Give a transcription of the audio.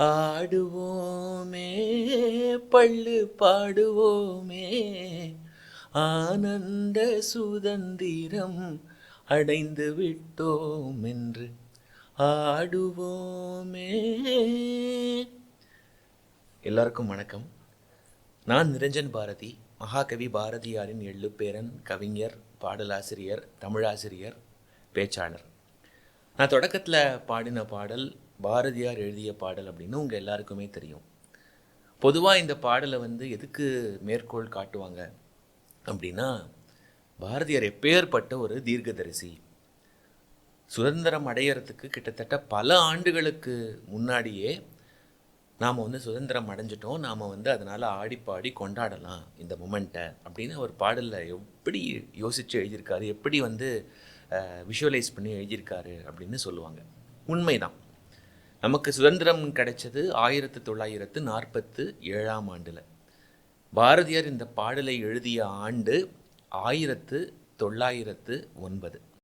ஆடுவோமே பள்ளு பாடுவோமே ஆனந்த சுதந்திரம் அடைந்து விட்டோம் என்று ஆடுவோமே. எல்லாருக்கும் வணக்கம். நான் நிரஞ்சன் பாரதி, மகாகவி பாரதியாரின் எள்ளுப்பேரன், கவிஞர், பாடலாசிரியர், தமிழாசிரியர், பேச்சாளர். நான் தொடக்கத்தில் பாடின பாடல் பாரதியார் எழுதிய பாடல் அப்படின்னு உங்கள் எல்லாருக்குமே தெரியும். பொதுவாக இந்த பாடலை எதுக்கு மேற்கோள் காட்டுவாங்க அப்படின்னா, பாரதியார் எப்பேற்பட்ட ஒரு தீர்க்கதரிசி. சுதந்திரம் அடையிறதுக்கு கிட்டத்தட்ட பல ஆண்டுகளுக்கு முன்னாடியே நாம் சுதந்திரம் அடைஞ்சிட்டோம், நாம் அதனால் ஆடிப்பாடி கொண்டாடலாம் இந்த மொமெண்ட்டை அப்படின்னு ஒரு பாடலில் எப்படி யோசித்து எழுதியிருக்காரு, எப்படி விஷுவலைஸ் பண்ணி எழுதியிருக்காரு அப்படின்னு சொல்லுவாங்க. உண்மைதான். நமக்கு சுதந்திரம் கிடைச்சது 1947ஆம் ஆண்டில். பாரதியார் இந்த பாடலை எழுதிய ஆண்டு 1909.